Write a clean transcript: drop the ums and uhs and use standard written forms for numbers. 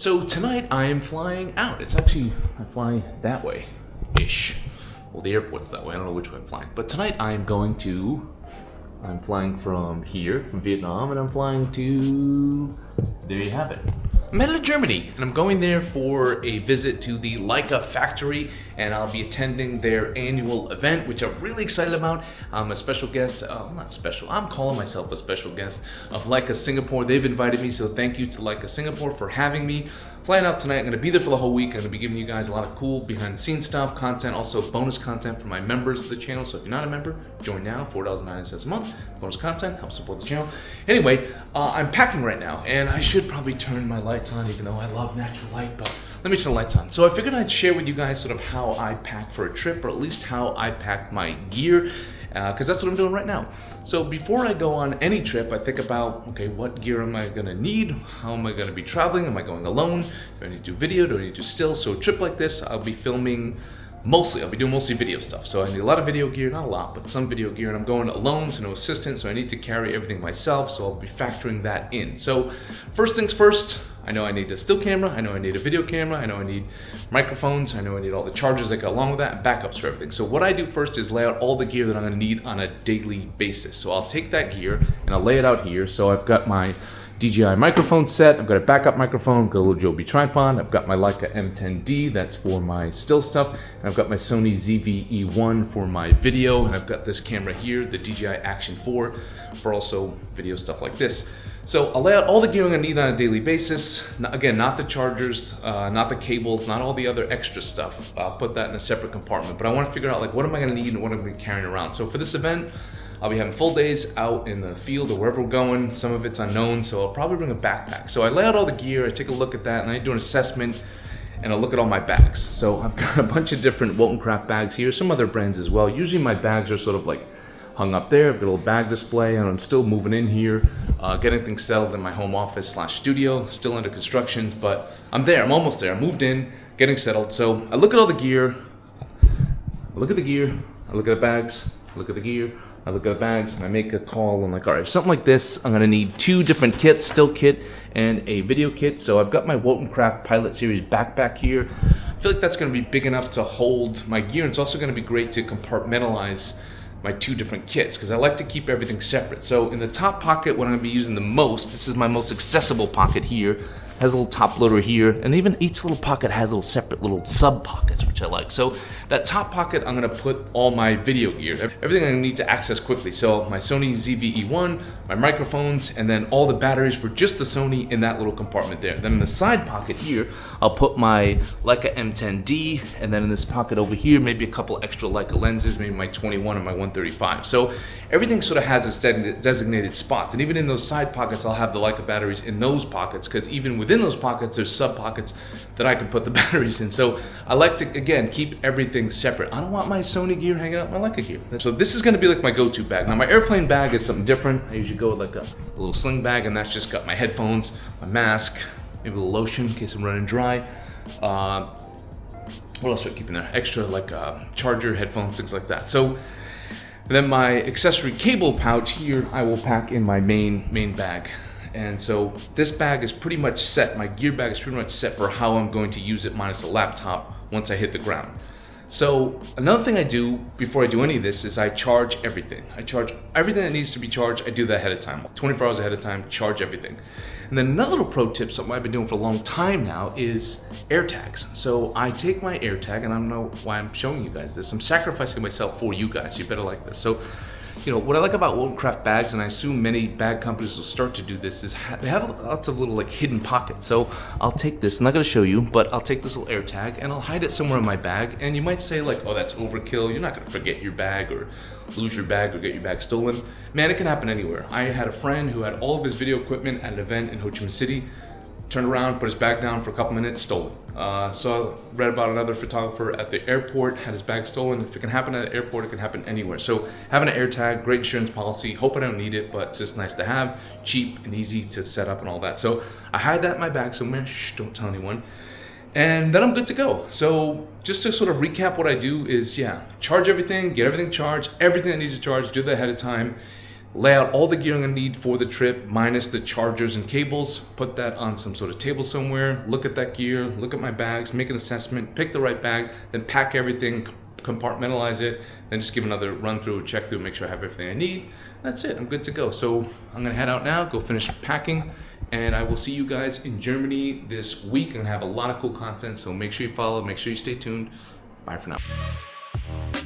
So tonight I am flying out. It's actually, I fly that way-ish. Well, the airport's that way. I don't know which way I'm flying. But tonight I'm flying from here, from Vietnam, and I'm flying to, there you have it. I'm headed to Germany, and I'm going there for a visit to the Leica factory, and I'll be attending their annual event, which I'm really excited about. I'm a special guest, not special, I'm calling myself a special guest of Leica Singapore. They've invited me, so thank you to Leica Singapore for having me. Flying out tonight, I'm gonna be there for the whole week. I'm gonna be giving you guys a lot of cool behind the scenes stuff, content, also bonus content for my members of the channel. So if you're not a member, join now, $4.09 a month. Bonus content, help support the channel. Anyway, I'm packing right now, and I should probably turn my lights on, even though I love natural light, but let me turn the lights on. So I figured I'd share with you guys sort of how I pack for a trip, or at least how I pack my gear, because that's what I'm doing right now. So before I go on any trip, I think about, okay, what gear am I gonna need? How am I gonna be traveling? Am I going alone? Do I need to do video? Do I need to do still? So a trip like this, I'll be filming I'll be doing mostly video stuff. So I need a lot of video gear, not a lot, but some video gear, and I'm going alone, so no assistant, so I need to carry everything myself, so I'll be factoring that in. So first things first, I know I need a still camera, I know I need a video camera, I know I need microphones, I know I need all the chargers that go along with that, and backups for everything. So what I do first is lay out all the gear that I'm gonna need on a daily basis. So I'll take that gear and I'll lay it out here. So I've got my DJI microphone set, I've got a backup microphone, I've got a little Joby Tripod, I've got my Leica M10D, that's for my still stuff, and I've got my Sony ZV-E1 for my video, and I've got this camera here, the DJI Action 4, for also video stuff like this. So I'll lay out all the gear I'm gonna need on a daily basis. Again, not the chargers, not the cables, not all the other extra stuff. I'll put that in a separate compartment, but I wanna figure out like what am I gonna need and what I'm gonna be carrying around. So for this event, I'll be having full days out in the field or wherever we're going. Some of it's unknown, so I'll probably bring a backpack. So I lay out all the gear, I take a look at that, and I do an assessment, and I'll look at all my bags. So I've got a bunch of different Wotancraft bags here, some other brands as well. Usually my bags are sort of like hung up there. I've got a little bag display, and I'm still moving in here, getting things settled in my home office / studio, still under construction, but I'm there, I'm almost there. I moved in, getting settled. So I look at all the gear, I look at the gear, I look at the bags, I look at the gear, I look at the bags, and I make a call. I'm like, all right, something like this, I'm gonna need 2 different kits, still kit and a video kit. So I've got my Wotancraft Pilot Series backpack here. I feel like that's gonna be big enough to hold my gear. And it's also gonna be great to compartmentalize my 2 different kits, because I like to keep everything separate. So in the top pocket, what I'm gonna be using the most, this is my most accessible pocket here, has a little top loader here, and even each little pocket has little separate little sub pockets, which I like. So that top pocket, I'm gonna put all my video gear, everything I need to access quickly. So my Sony ZV-E1, my microphones, and then all the batteries for just the Sony in that little compartment there. Then in the side pocket here, I'll put my Leica M10D, and then in this pocket over here, maybe a couple extra Leica lenses, maybe my 21 and my 135. So everything sort of has its designated spots, and even in those side pockets, I'll have the Leica batteries in those pockets, because even within those pockets, there's sub pockets that I can put the batteries in. So I like to, again, keep everything separate. I don't want my Sony gear hanging out my Leica gear. So this is gonna be like my go-to bag. Now my airplane bag is something different. I usually go with like a little sling bag, and that's just got my headphones, my mask, maybe a little lotion in case I'm running dry. What else do I keep in there? Extra like charger, headphones, things like that. So then my accessory cable pouch here, I will pack in my main bag. And so this bag is pretty much set, my gear bag is pretty much set for how I'm going to use it minus the laptop once I hit the ground. So another thing I do before I do any of this is I charge everything. I charge everything that needs to be charged. I do that ahead of time, 24 hours ahead of time, charge everything. And then another little pro tip, something I've been doing for a long time now, is AirTags. So I take my AirTag, and I don't know why I'm showing you guys this. I'm sacrificing myself for you guys. You better like this. So, you know, what I like about Wotancraft bags, and I assume many bag companies will start to do this, is they have lots of little like hidden pockets. So I'll take this, I'm not gonna show you, but I'll take this little AirTag and I'll hide it somewhere in my bag. And you might say like, oh, that's overkill. You're not gonna forget your bag or lose your bag or get your bag stolen. Man, it can happen anywhere. I had a friend who had all of his video equipment at an event in Ho Chi Minh City, turned around, put his bag down for a couple minutes, stole it. So I read about another photographer at the airport, had his bag stolen. If it can happen at the airport, it can happen anywhere. So having an AirTag, great insurance policy. Hope I don't need it, but it's just nice to have, cheap and easy to set up and all that. So I hide that in my bag somewhere, shh, don't tell anyone. And then I'm good to go. So just to sort of recap, what I do is, yeah, charge everything, get everything charged, everything that needs to charge, do that ahead of time. lay out all the gear I'm gonna need for the trip, minus the chargers and cables, put that on some sort of table somewhere, look at that gear, look at my bags, make an assessment, pick the right bag, then pack everything, compartmentalize it, then just give another run through, check through, make sure I have everything I need. That's it, I'm good to go. So I'm gonna head out now, go finish packing, and I will see you guys in Germany this week. I'm gonna have a lot of cool content, so make sure you follow, make sure you stay tuned. Bye for now.